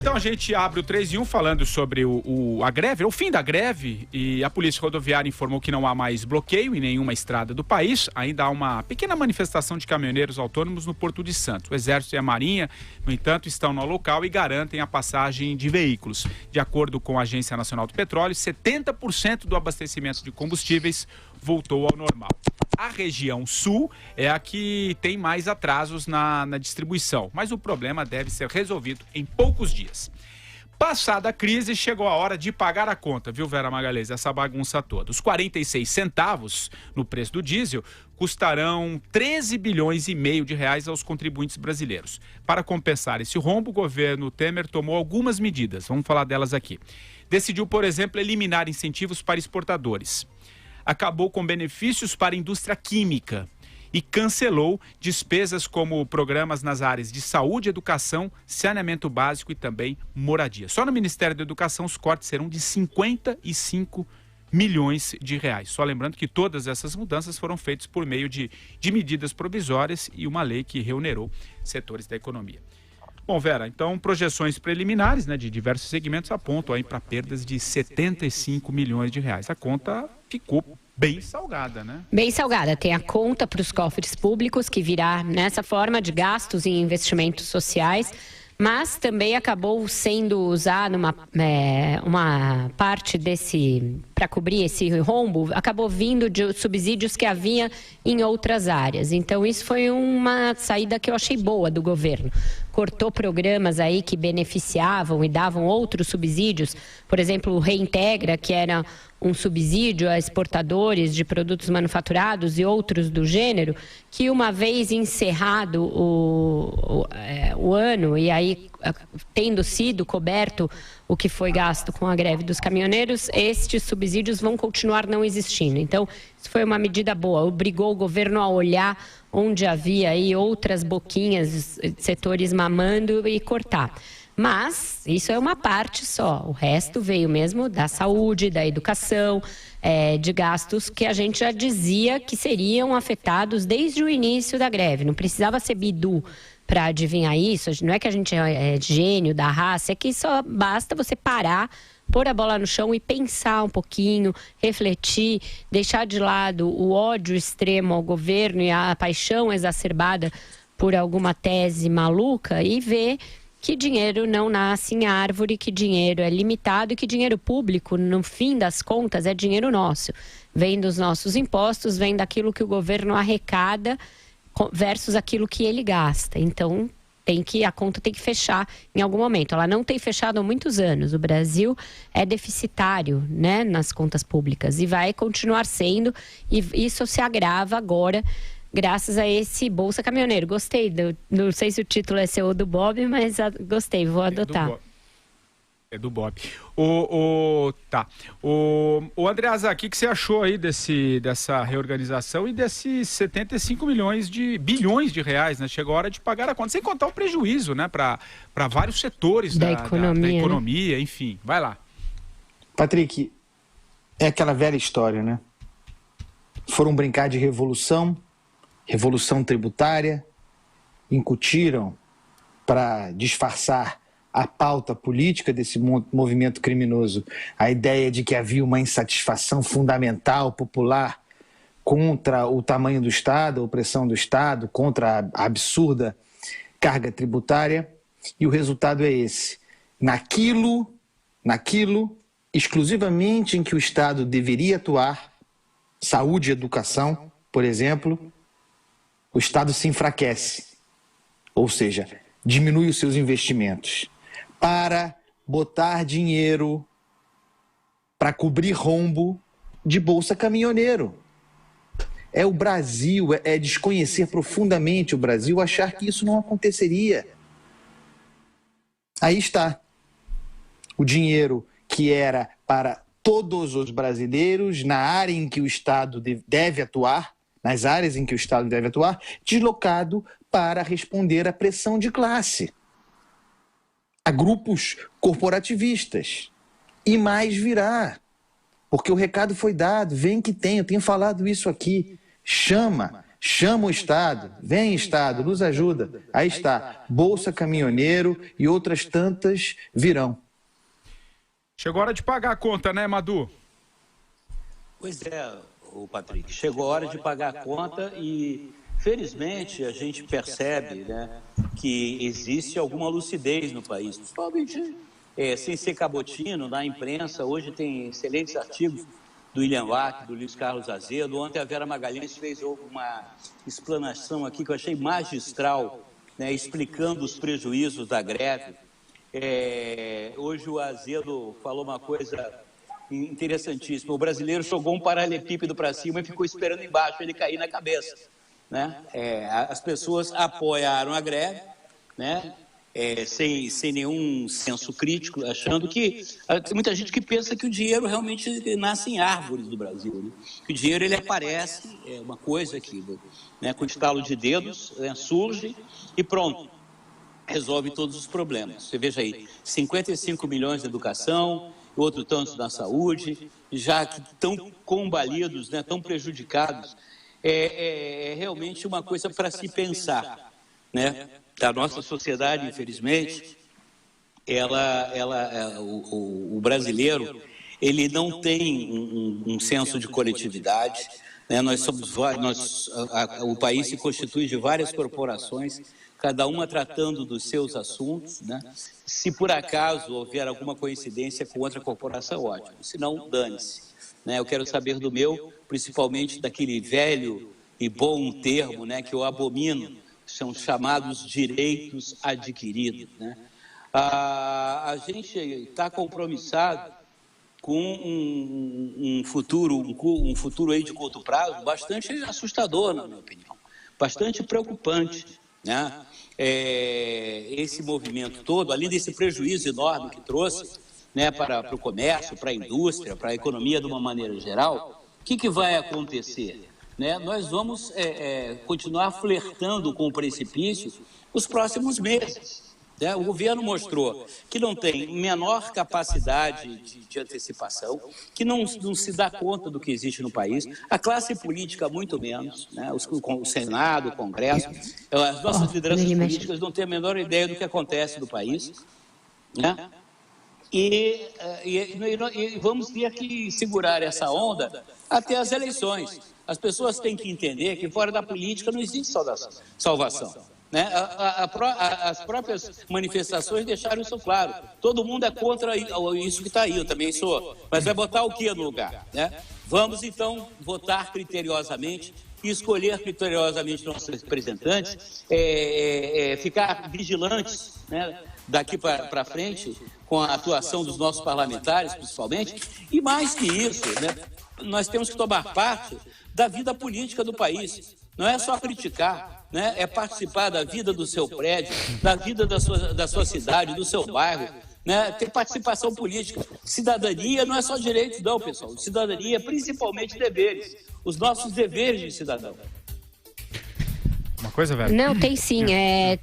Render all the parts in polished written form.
Então a gente abre o 3 em 1 falando sobre a greve, o fim da greve, e a Polícia Rodoviária informou que não há mais bloqueio em nenhuma estrada do país. Ainda há uma pequena manifestação de caminhoneiros autônomos no Porto de Santos. O Exército e a Marinha, no entanto, estão no local e garantem a passagem de veículos. De acordo com a Agência Nacional do Petróleo, 70% do abastecimento de combustíveis voltou ao normal. A região sul é a que tem mais atrasos na distribuição, mas o problema deve ser resolvido em poucos dias. Passada a crise, chegou a hora de pagar a conta, viu, Vera Magalhães? Essa bagunça toda. Os 46 centavos no preço do diesel custarão 13 bilhões e meio de reais aos contribuintes brasileiros. Para compensar esse rombo, o governo Temer tomou algumas medidas. Vamos falar delas aqui. Decidiu, por exemplo, eliminar incentivos para exportadores. Acabou com benefícios para a indústria química e cancelou despesas como programas nas áreas de saúde, educação, saneamento básico e também moradia. Só no Ministério da Educação os cortes serão de 55 milhões de reais. Só lembrando que todas essas mudanças foram feitas por meio de medidas provisórias e uma lei que reonerou setores da economia. Bom, Vera, então projeções preliminares, de diversos segmentos apontam aí para perdas de 75 milhões de reais. A conta ficou bem salgada, né? Bem salgada. Tem a conta para os cofres públicos, que virá nessa forma de gastos em investimentos sociais, mas também acabou sendo usada uma parte para cobrir esse rombo, acabou vindo de subsídios que havia em outras áreas. Então isso foi uma saída que eu achei boa do governo. Cortou programas aí que beneficiavam e davam outros subsídios, por exemplo, o Reintegra, que era um subsídio a exportadores de produtos manufaturados e outros do gênero, que uma vez encerrado o ano e aí tendo sido coberto o que foi gasto com a greve dos caminhoneiros, estes subsídios vão continuar não existindo. Então, isso foi uma medida boa, obrigou o governo a olhar onde havia aí outras boquinhas, setores mamando e cortar. Mas isso é uma parte só, o resto veio mesmo da saúde, da educação, de gastos que a gente já dizia que seriam afetados desde o início da greve. Não precisava ser bidu para adivinhar isso, não é que a gente é gênio da raça, é que só basta você parar, pôr a bola no chão e pensar um pouquinho, refletir, deixar de lado o ódio extremo ao governo e a paixão exacerbada por alguma tese maluca e ver que dinheiro não nasce em árvore, que dinheiro é limitado e que dinheiro público, no fim das contas, é dinheiro nosso. Vem dos nossos impostos, vem daquilo que o governo arrecada versus aquilo que ele gasta. Então, a conta tem que fechar em algum momento. Ela não tem fechado há muitos anos. O Brasil é deficitário, nas contas públicas e vai continuar sendo, e isso se agrava agora graças a esse Bolsa Caminhoneiro. Gostei, não sei se o título é seu ou do Bob, mas gostei, vou adotar. É do Bob. Tá. Andreasa, o que você achou aí dessa reorganização e desses 75 bilhões de reais, né? Chegou a hora de pagar a conta, sem contar o prejuízo, para vários setores da economia, né? Enfim, vai lá. Patrick, é aquela velha história, né? Foram brincar de revolução tributária, incutiram para disfarçar a pauta política desse movimento criminoso a ideia de que havia uma insatisfação fundamental, popular, contra o tamanho do Estado, a opressão do Estado, contra a absurda carga tributária, e o resultado é esse. Naquilo exclusivamente em que o Estado deveria atuar, saúde e educação, por exemplo, o Estado se enfraquece, ou seja, diminui os seus investimentos para botar dinheiro para cobrir rombo de Bolsa Caminhoneiro. É o Brasil, é desconhecer profundamente o Brasil, achar que isso não aconteceria. Aí está o dinheiro que era para todos os brasileiros na área em que o Estado deve atuar, nas áreas em que o Estado deve atuar, deslocado para responder à pressão de classe, a grupos corporativistas. E mais virá, porque o recado foi dado, vem que tem, eu tenho falado isso aqui, chama chama o Estado, vem Estado, nos ajuda. Aí está, Bolsa Caminhoneiro e outras tantas virão. Chegou a hora de pagar a conta, né, Madu? Pois é, Patrick, chegou a hora de pagar a conta e, felizmente, a gente percebe, né, que existe alguma lucidez no país, principalmente sem ser cabotino, na imprensa. Hoje tem excelentes artigos do William Vac, do Luiz Carlos Azedo. Ontem a Vera Magalhães fez uma explanação aqui que eu achei magistral, né, explicando os prejuízos da greve. Hoje o Azedo falou uma coisa interessantíssima. O brasileiro jogou um paralelepípedo para cima e ficou esperando embaixo ele cair na cabeça, né? As pessoas apoiaram a greve, né? Sem nenhum senso crítico, achando que... Tem muita gente que pensa que o dinheiro realmente nasce em árvores do Brasil, né? Que o dinheiro, ele aparece, é uma coisa que, né, com estalo de dedos, né, surge e pronto, resolve todos os problemas. Você veja aí, 55 milhões de educação, outro tanto na saúde, já que tão combalidos, né, tão prejudicados. É realmente uma coisa para se pensar, né? A nossa sociedade, infelizmente, o brasileiro, ele não tem um senso de coletividade, né? O país se constitui de várias corporações, cada uma tratando dos seus assuntos, né? Se por acaso houver alguma coincidência com outra corporação, ótimo, se não, dane-se, né? Eu quero saber do meu, principalmente daquele velho e bom termo, né, que eu abomino, são chamados direitos adquiridos, né? A gente está compromissado com um futuro aí de curto prazo bastante assustador, na minha opinião, bastante preocupante, né? Esse movimento todo, além desse prejuízo enorme que trouxe, né, para o comércio, para a indústria, para a economia de uma maneira geral, o que vai acontecer? Né? Nós vamos continuar flertando com o precipício nos próximos meses. Né? O governo mostrou que não tem menor capacidade de antecipação, que não se dá conta do que existe no país, a classe política muito menos, né? O Senado, o Congresso, as nossas lideranças políticas não têm a menor ideia do que acontece no país, né? E vamos ter que segurar essa onda até as eleições. As pessoas têm que entender que fora da política não existe salvação, né? As próprias manifestações deixaram isso claro. Todo mundo é contra isso que está aí, eu também sou. Mas vai botar o que no lugar, né? Vamos, então, votar criteriosamente e escolher criteriosamente nossos representantes, ficar vigilantes, né, daqui para frente, com a atuação dos nossos parlamentares, principalmente, e mais que isso, né, nós temos que tomar parte da vida política do país. Não é só criticar, né, é participar da vida do seu prédio, da vida da sua cidade, do seu bairro, né, ter participação política. Cidadania não é só direito, não, pessoal. Cidadania é principalmente deveres, os nossos deveres de cidadão. Uma coisa, velho? Não, tem sim.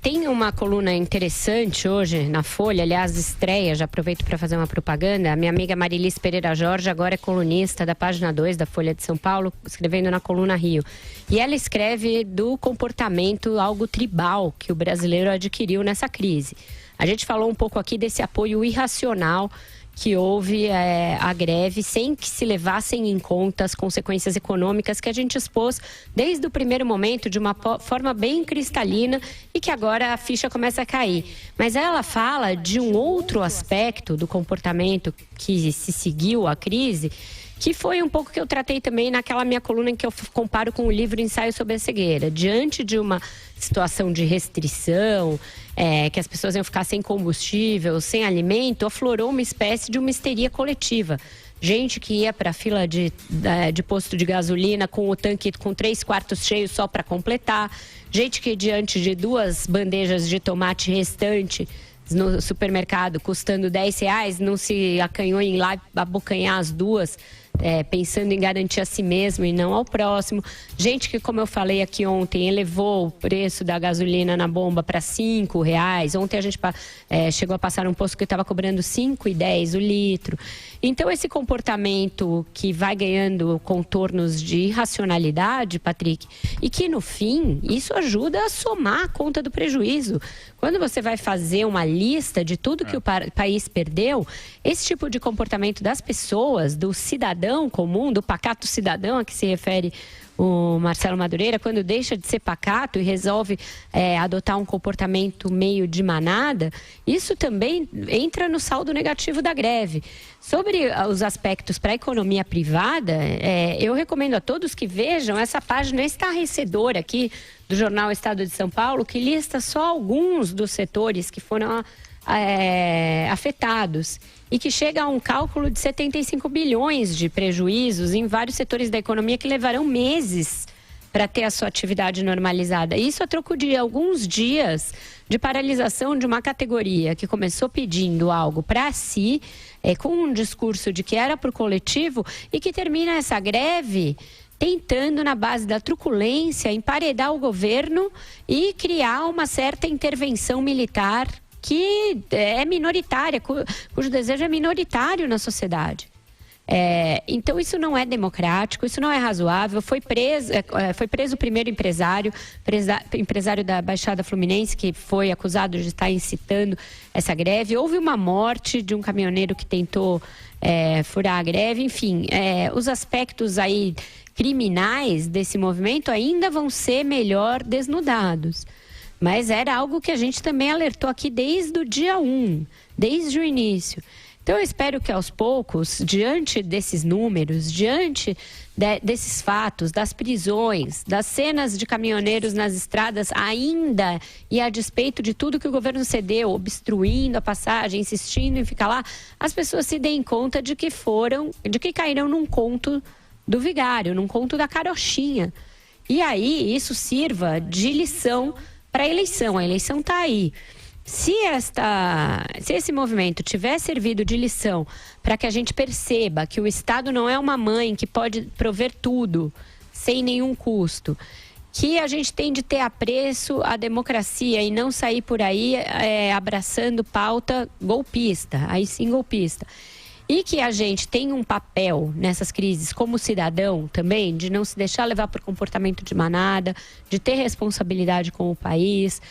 Tem uma coluna interessante hoje na Folha, aliás, estreia, já aproveito para fazer uma propaganda. A minha amiga Marilis Pereira Jorge agora é colunista da página 2 da Folha de São Paulo, escrevendo na coluna Rio. E ela escreve do comportamento algo tribal que o brasileiro adquiriu nessa crise. A gente falou um pouco aqui desse apoio irracional que houve à greve, sem que se levassem em conta as consequências econômicas que a gente expôs desde o primeiro momento, de uma forma bem cristalina, e que agora a ficha começa a cair. Mas ela fala de um outro aspecto do comportamento que se seguiu à crise, que foi um pouco que eu tratei também naquela minha coluna em que eu comparo com o livro Ensaio sobre a Cegueira. Diante de uma situação de restrição, que as pessoas iam ficar sem combustível, sem alimento, aflorou uma espécie de uma histeria coletiva. Gente que ia para a fila de posto de gasolina com o tanque com 3/4 cheio só para completar. Gente que, diante de 2 bandejas de tomate restante no supermercado custando R$10, não se acanhou em ir lá abocanhar as 2, pensando em garantir a si mesmo e não ao próximo. Gente que, como eu falei aqui ontem, elevou o preço da gasolina na bomba para R$5. Ontem a gente chegou a passar um posto que estava cobrando R$5,10 o litro. Então, esse comportamento que vai ganhando contornos de irracionalidade, Patrick, e que, no fim, isso ajuda a somar a conta do prejuízo. Quando você vai fazer uma lista de tudo que o país perdeu, esse tipo de comportamento das pessoas, do cidadão comum, do pacato cidadão a que se refere o Marcelo Madureira, quando deixa de ser pacato e resolve adotar um comportamento meio de manada, isso também entra no saldo negativo da greve. Sobre os aspectos para a economia privada, eu recomendo a todos que vejam essa página estarrecedora aqui do jornal Estado de São Paulo, que lista só alguns dos setores que foram afetados e que chega a um cálculo de 75 bilhões de prejuízos em vários setores da economia que levarão meses para ter a sua atividade normalizada. Isso a troco de alguns dias de paralisação de uma categoria que começou pedindo algo para si, com um discurso de que era para o coletivo, e que termina essa greve tentando, na base da truculência, emparedar o governo e criar uma certa intervenção militar que é minoritária, cujo desejo é minoritário na sociedade. Então, isso não é democrático, isso não é razoável. Foi preso o primeiro empresário da Baixada Fluminense, que foi acusado de estar incitando essa greve. Houve uma morte de um caminhoneiro que tentou furar a greve. Enfim, os aspectos aí criminais desse movimento ainda vão ser melhor desnudados. Mas era algo que a gente também alertou aqui desde o dia 1, desde o início. Então, eu espero que aos poucos, diante desses números, diante desses fatos, das prisões, das cenas de caminhoneiros nas estradas ainda, e a despeito de tudo que o governo cedeu, obstruindo a passagem, insistindo em ficar lá, as pessoas se deem conta de que caíram num conto do vigário, num conto da carochinha. E aí, isso sirva de lição para a eleição. A eleição está aí. Se esse movimento tiver servido de lição para que a gente perceba que o Estado não é uma mãe que pode prover tudo sem nenhum custo, que a gente tem de ter apreço à democracia e não sair por aí abraçando pauta golpista, aí sim golpista. E que a gente tem um papel nessas crises como cidadão também, de não se deixar levar por comportamento de manada, de ter responsabilidade com o país.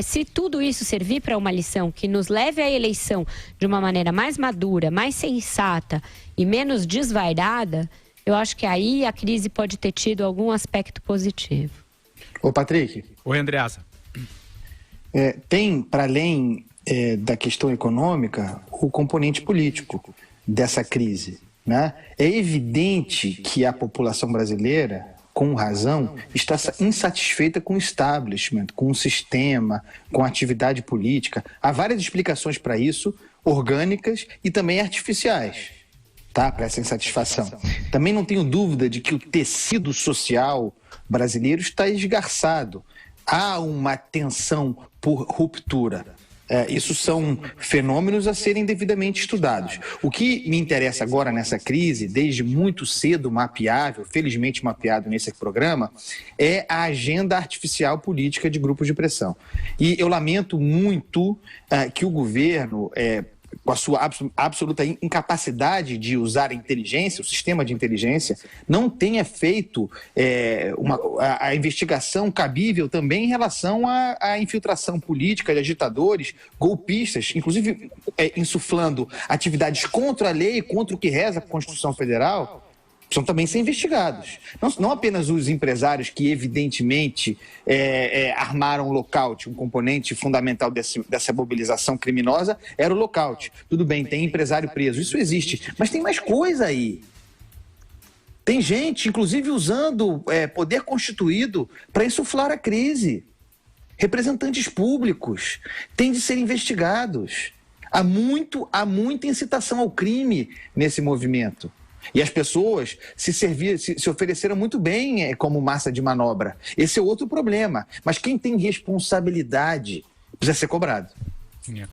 Se tudo isso servir para uma lição que nos leve à eleição de uma maneira mais madura, mais sensata e menos desvairada, eu acho que aí a crise pode ter tido algum aspecto positivo. Ô, Patrick. Oi, Andreasa. Tem, para além da questão econômica, o componente político dessa crise, né? É evidente que a população brasileira, com razão, está insatisfeita com o establishment, com o sistema, com a atividade política. Há várias explicações para isso, orgânicas e também artificiais, tá? Para essa insatisfação. Também não tenho dúvida de que o tecido social brasileiro está esgarçado. Há uma tensão por ruptura. Isso são fenômenos a serem devidamente estudados. O que me interessa agora nessa crise, desde muito cedo mapeável, felizmente mapeado nesse programa, é a agenda artificial política de grupos de pressão. E eu lamento muito que o governo, com a sua absoluta incapacidade de usar a inteligência, o sistema de inteligência, não tenha feito a investigação cabível também em relação à infiltração política de agitadores, golpistas, inclusive insuflando atividades contra a lei, contra o que reza a Constituição Federal, precisam também ser investigados. Não apenas os empresários que, evidentemente, armaram o lockout, um componente fundamental dessa mobilização criminosa era o lockout. Tudo bem, tem empresário preso, isso existe, mas tem mais coisa aí. Tem gente, inclusive, usando poder constituído para insuflar a crise. Representantes públicos têm de ser investigados. Há muita incitação ao crime nesse movimento. E as pessoas se ofereceram muito bem como massa de manobra. Esse é outro problema. Mas quem tem responsabilidade precisa ser cobrado.